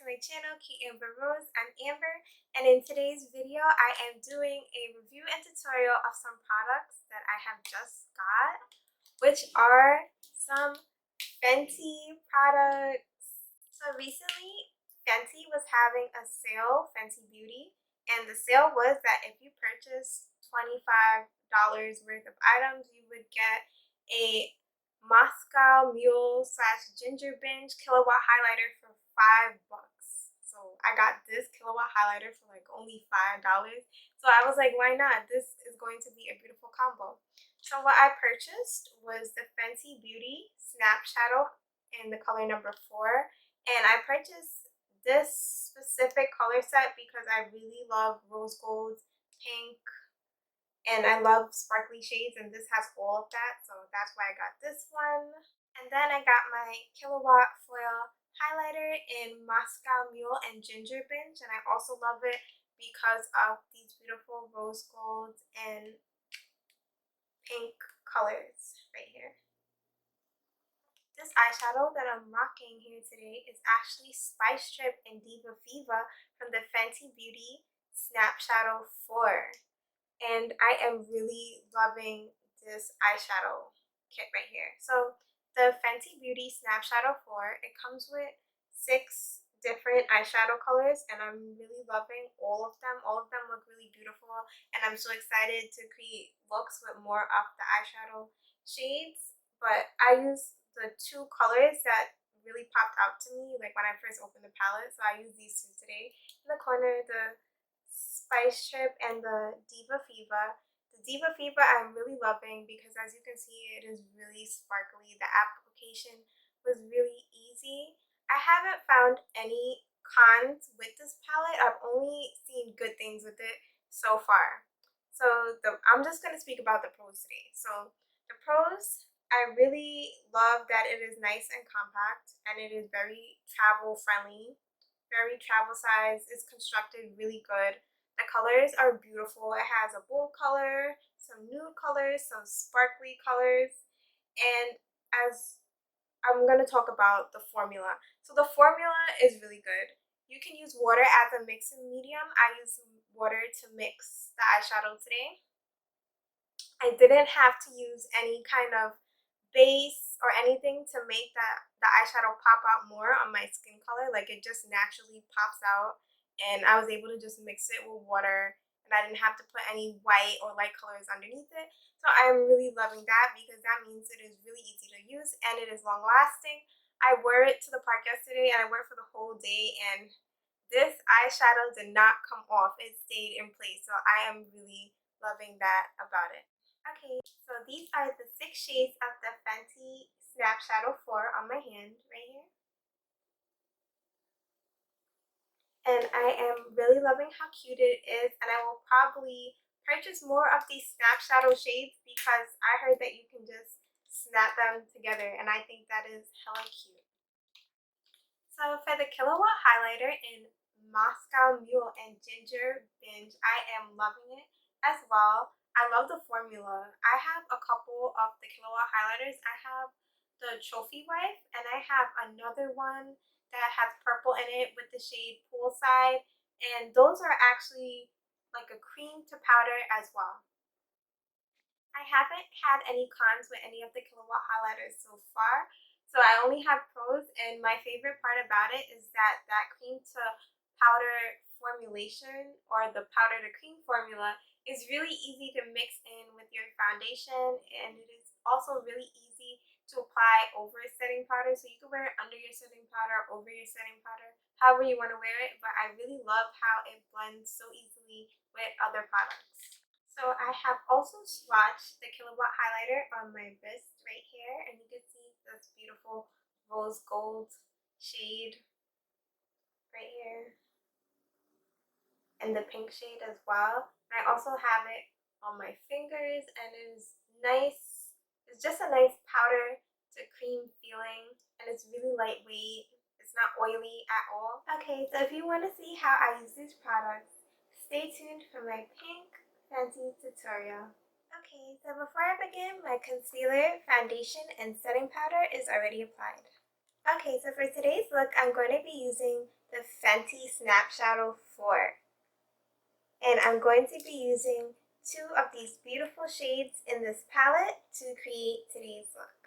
to my channel, Key Amber Rose. I'm Amber, and in today's video, I am doing a review and tutorial of some products that I have just got, which are some Fenty products. So recently, Fenty was having a sale, Fenty Beauty, and the sale was that if you purchase $25 worth of items, you would get a Moscow Mule / Ginger Binge Killawatt highlighter for $5. So I got this Killawatt highlighter for like only $5. So I was like, why not? This is going to be a beautiful combo. So what I purchased was the Fenty Beauty Snapshadow in the color number 4. And I purchased this specific color set because I really love rose gold, pink, and I love sparkly shades, and this has all of that, so that's why I got this one. And then I got my Killawatt Foil highlighter in Moscow Mule and Ginger Binge, and I also love it because of these beautiful rose gold and pink colors right here. This eyeshadow that I'm rocking here today is actually Spice Trip and Diva Fever from the Fenty Beauty Snapshadow 4. And I am really loving this eyeshadow kit right here. So the Fenty Beauty Snapshadow 4, it comes with 6 different eyeshadow colors, and I'm really loving all of them. All of them look really beautiful, and I'm so excited to create looks with more of the eyeshadow shades. But I use the 2 colors that really popped out to me like when I first opened the palette, so I use these 2 today. In the corner, the Spice Trip and the Diva Fever. The Diva Fever I'm really loving because, as you can see, it is really sparkly. The application was really easy. I haven't found any cons with this palette. I've only seen good things with it so far. So I'm just going to speak about the pros today. So the pros, I really love that it is nice and compact, and it is very travel friendly, very travel size. It's constructed really good. The colors are beautiful. It has a bold color, some nude colors, some sparkly colors, and as I'm going to talk about the formula. So the formula is really good. You can use water as a mixing medium. I use water to mix the eyeshadow today. I didn't have to use any kind of base or anything to make the eyeshadow pop out more on my skin color. Like, it just naturally pops out, and I was able to just mix it with water, and I didn't have to put any white or light colors underneath it. So I'm really loving that because that means it is really easy to use and it is long lasting. I wore it to the park yesterday, and I wore it for the whole day, and this eyeshadow did not come off. It stayed in place, so I am really loving that about it. Okay, so these are the 6 shades of the Fenty Snapshadow 4 on my hand right here. And I am really loving how cute it is, and I will probably purchase more of these Snapshadow shades because I heard that you can just snap them together, and I think that is hella cute. So for the Killawatt highlighter in Moscow Mule and Ginger Binge, I am loving it as well. I love the formula. I have a couple of the Killawatt highlighters. I have the Trophy Wife, and I have another one that has purple in it with the shade Poolside, and those are actually like a cream to powder as well. I haven't had any cons with any of the Killawatt highlighters so far, so I only have pros, and my favorite part about it is that cream to powder formulation, or the powder to cream formula, is really easy to mix in with your foundation, and it is also really easy to apply over setting powder. So you can wear it under your setting powder, over your setting powder, however you want to wear it, but I really love how it blends so easily with other products. So I have also swatched the Killawatt highlighter on my wrist right here, and you can see this beautiful rose gold shade right here, and the pink shade as well. And I also have it on my fingers, and it is nice. It's just a nice powder to cream feeling, and it's really lightweight. It's not oily at all. Okay, so if you want to see how I use these products, stay tuned for my pink Fenty tutorial. Okay, so before I begin, my concealer, foundation, and setting powder is already applied. Okay, so for today's look, I'm going to be using the the Fenty Snapshadow 4. And I'm going to be using 2 of these beautiful shades in this palette to create today's look.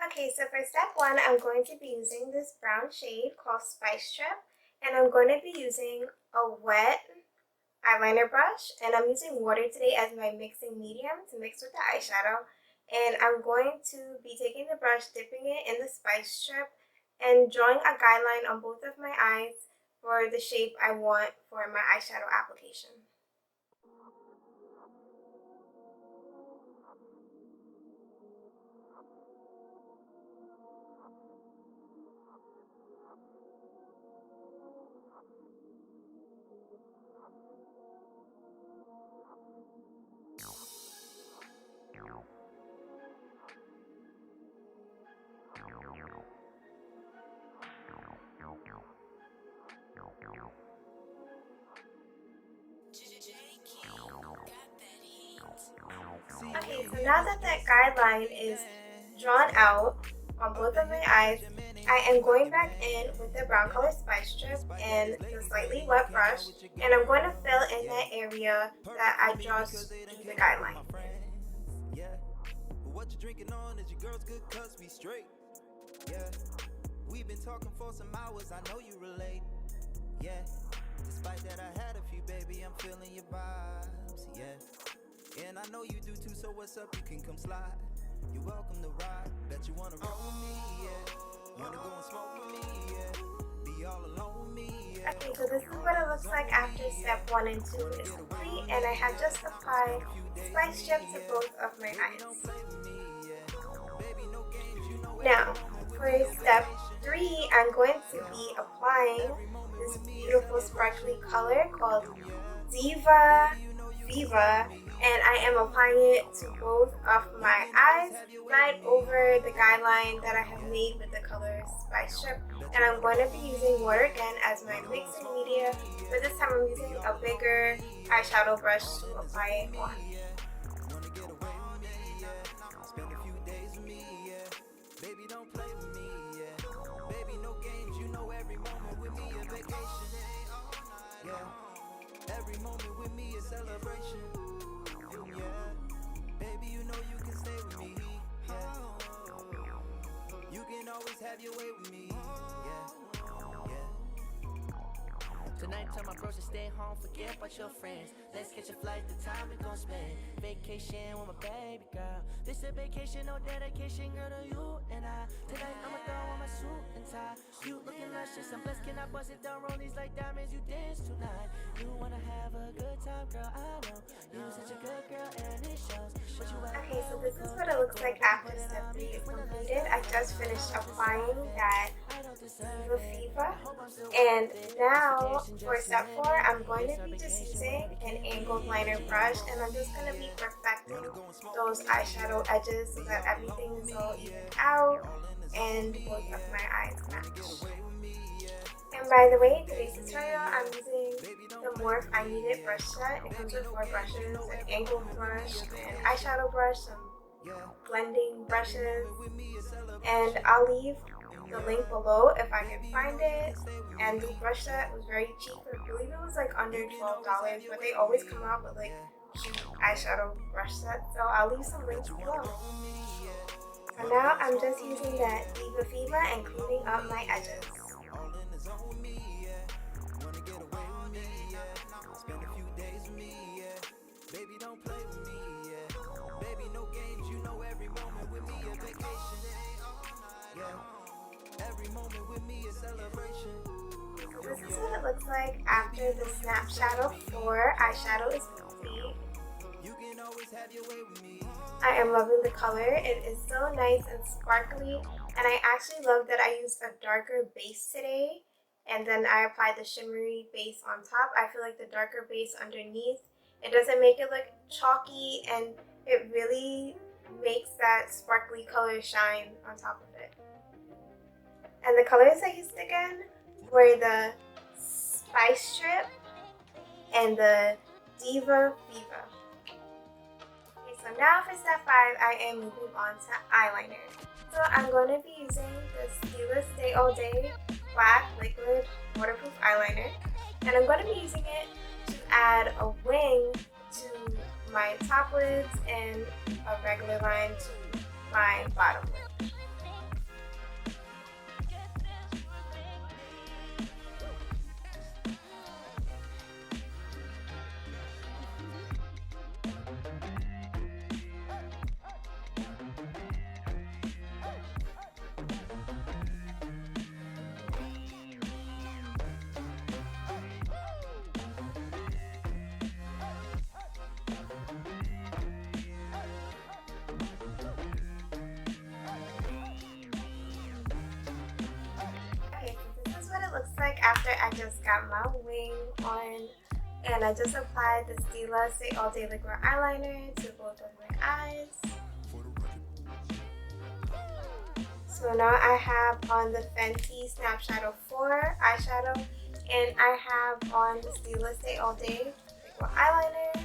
Okay, so for step 1, I'm going to be using this brown shade called Spice Trip, and I'm going to be using a wet eyeliner brush, and I'm using water today as my mixing medium to mix with the eyeshadow. And I'm going to be taking the brush, dipping it in the Spice Strip, and drawing a guideline on both of my eyes for the shape I want for my eyeshadow application. Okay, so now that that guideline is drawn out on both of my eyes, I am going back in with the brown color Spice Strip and the slightly wet brush, and I'm going to fill in that area that I draw the guideline. What you drinking on is your girl's good cause we straight. Yeah, we've been talking for some hours, I know you relate. Yeah, despite that I had a few, baby, I'm feeling your vibes. Yeah, and I know you do too, so what's up, you can come slide. You're welcome to ride, bet you wanna roll with me, yeah. Wanna go and smoke with me, yeah. Be all alone with me, yeah. Okay, so this is what it looks like after step 1 and 2 is complete, and I have just applied Spice Strip to both of my eyes. Now, for step 3, I'm going to be applying this beautiful sparkly color called Diva Viva, and I am applying it to both of my eyes, right over the guideline that I have made with the color Spice Strip. And I'm going to be using water again as my mixing media, but this time I'm using a bigger eyeshadow brush to apply it on. Every moment with me is celebration. Yeah, baby, you know you can stay with me. Yeah, you can always have your way with me. Yeah, yeah. Tonight, tell my bros to stay home, forget about your friends. Let's catch a flight, the time we gon' spend. Vacation with my baby girl. This a vacation, no dedication, girl, to you and I. Tonight, I'ma throw on my suit and tie. You looking luscious, I'm blessed, can I bust it down, rollies like diamonds, you dance tonight. You wanna have a good time, girl, I know. You such a good girl, and it shows. Okay, so this is what it looks like after step 3 is completed. I just finished applying that Diva Viva, and now for step 4, I'm going to be just using an angled liner brush, and I'm just going to be perfecting those eyeshadow edges so that everything is all evened out and both of my eyes match. And by the way, today's tutorial, I'm using the Morph I Need It brush set. It comes with 4 brushes, an angled brush, an eyeshadow brush, some blending brushes, and I'll leave the link below if I can find it. And the brush set was very cheap. I believe it was like under $12, but they always come out with like cute eyeshadow brush sets, so I'll leave some links below. So now I'm just using that Diva Viva and cleaning up my edges. This is what it looks like after the Snapshadow 4 eyeshadow is complete. I am loving the color. It is so nice and sparkly, and I actually love that I used a darker base today, and then I applied the shimmery base on top. I feel like the darker base underneath, it doesn't make it look chalky, and it really makes that sparkly color shine on top of it. And the colors I used again were the Spice Strip and the Diva Viva. Okay, so now for step 5, I am moving on to eyeliner. So I'm going to be using the Stila Stay All Day Black Liquid and I'm going to be using it to add a wing to my top lids and a regular line to my bottom lid. Okay, so this is what it looks like after I just got my wing on, and I just applied the Stila Stay All Day Liquid Eyeliner to both of my eyes. So now I have on the Fenty Snapshadow 4 eyeshadow, and I have on the Stila Stay All Day Liquid Eyeliner.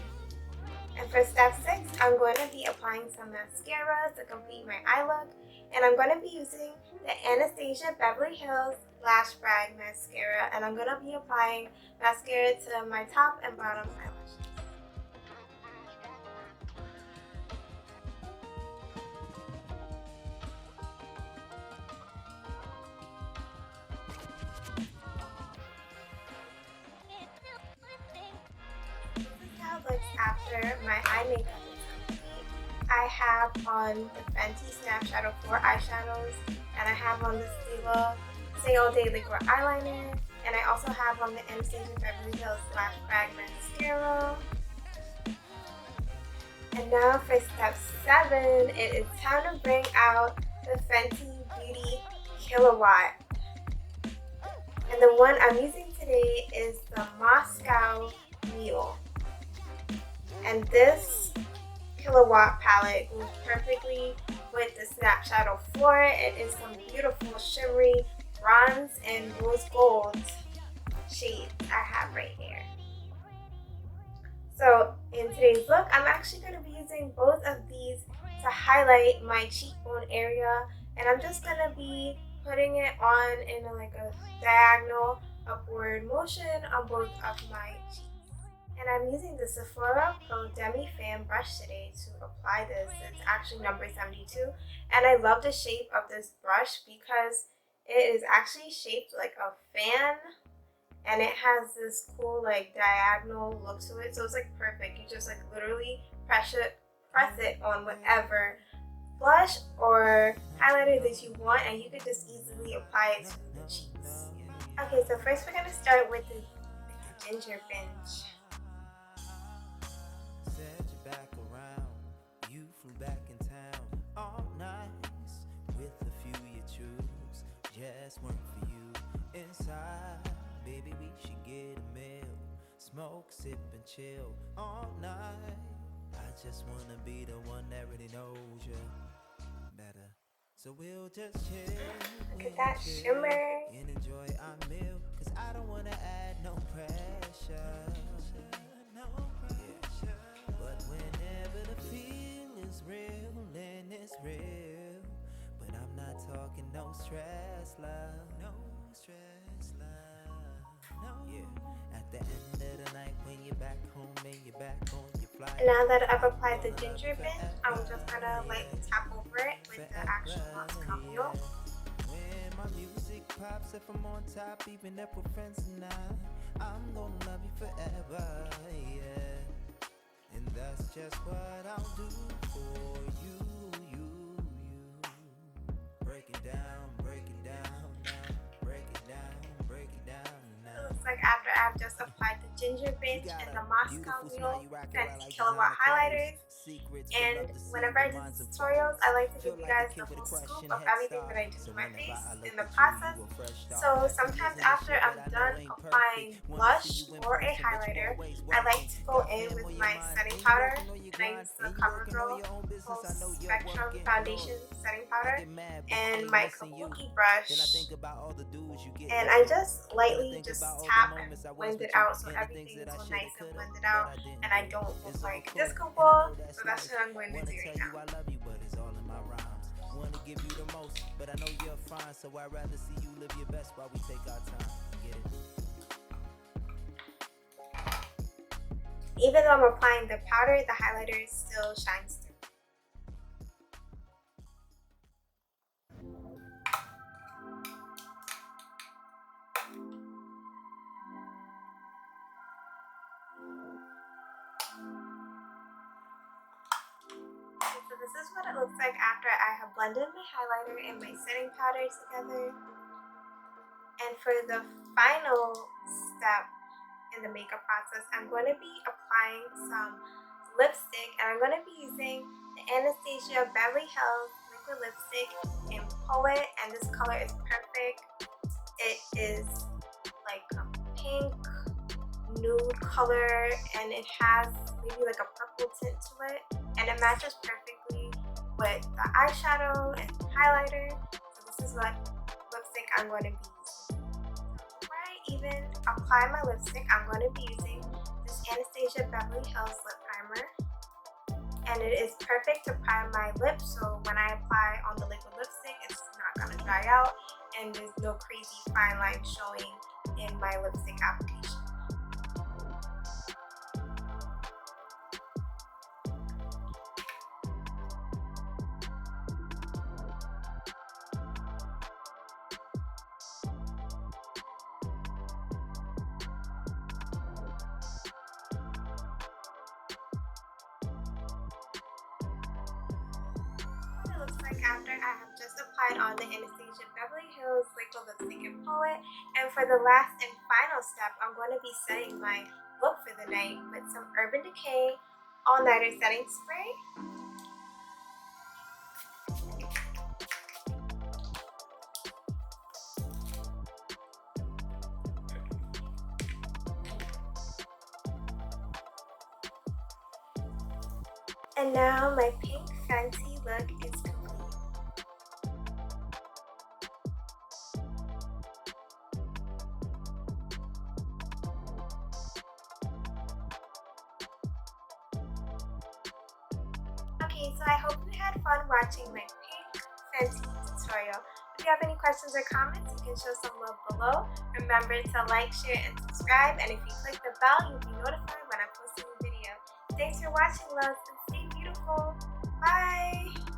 And for step 6, I'm going to be applying some mascara to complete my eye look. And I'm going to be using the Anastasia Beverly Hills Lash Brag Mascara. And I'm going to be applying mascara to my top and bottom eyelashes. This is how it looks after my eye makeup is complete. I have on the Fenty Snapshadow 4 eyeshadows, and I have on the Stila Stay All Day Liquid Eyeliner, and I also have on the Anastasia Beverly Hills Lash Brag Mascara. And now for step 7, it is time to bring out the Fenty Beauty Killawatt. And the one I'm using today is the Moscow Mule. And this Killawatt palette goes perfectly with the Snapshadow 4. It is some beautiful shimmery bronze and rose gold shades I have right here. So in today's look, I'm actually going to be using both of these to highlight my cheekbone area, and I'm just going to be putting it on in a diagonal upward motion on both of my cheeks. And I'm using the Sephora Pro Demi Fan brush today to apply this. It's actually number 72, and I love the shape of this brush because it is actually shaped like a fan, and it has this cool diagonal look to it, so it's perfect. You just literally press it on whatever blush or highlighter that you want, and you could just easily apply it to the cheeks. Okay, so first we're going to start with the Ginger Binge. Set your back around, you flew back in town, all nice, with a few you choose, just weren't for you. Inside, baby, we should get a meal, smoke, sip, and chill all night. I just wanna be the one that really knows you better, so we'll just chill. Look at that shimmer. And enjoy our meal, cause I don't wanna add no pressure. But whenever the feel is real, then it's real. But I'm not talking no stress, love. No stress, love. No. Yeah. At the end of the night, when you're back home and you're back on your flight. And now that I've applied the Ginger Binge, I'm just gonna lightly tap over it with the actual Moscow Mule. When my music pops, if I'm on top, even if we're friends tonight, I'm gonna love you forever, yeah. And that's just what I'll do for you. Break it down now. Break it down now. It looks like after I've just applied the Ginger Binge and the Moscow Mule Fenty Killawatt highlighters. And whenever I do these tutorials, I like to give you guys the full scoop of everything that I do to my face in the process. So sometimes after I'm done applying blush or a highlighter, I like to go in with my setting powder, and I use the Covergirl Full Spectrum Foundation Setting Powder and my Kabuki brush, and I just lightly tap and blend it out so everything is so nice and blended out and I don't look like a disco ball. So that's what I'm going to do right now. I love you, but it's all in my rhymes. Wanna give you the most, but I know you're fine, so I'd rather see you live your best while we take our time. Get it? even though I'm applying the powder, the highlighter still shines through. So this is what it looks like after I have blended my highlighter and my setting powder together. And for the final step in the makeup process, I'm going to be applying some lipstick, and I'm going to be using the Anastasia Beverly Hills liquid lipstick in Poet, and this color is perfect. It is like a pink nude color, and it has maybe like a purple tint to it, and it matches perfectly with the eyeshadow and highlighter. So this is what lipstick I'm going to be using. Before I even apply my lipstick, I'm going to be using this Anastasia Beverly Hills lip primer, and it is perfect to prime my lips, so when I apply on the liquid lipstick, it's not going to dry out and there's no crazy fine lines showing in my lipstick application. Looks like after I have just applied on the Anastasia Beverly Hills liquid lipstick in Poet. And for the last and final step, I'm going to be setting my look for the night with some Urban Decay All Nighter Setting Spray. And now my pink Fenty look is complete. Okay, so I hope you had fun watching my pink Fenty tutorial. If you have any questions or comments, you can show some love below. Remember to like, share, and subscribe. And if you click the bell, you'll be notified when I post a new video. Thanks for watching, loves, and stay beautiful. Bye!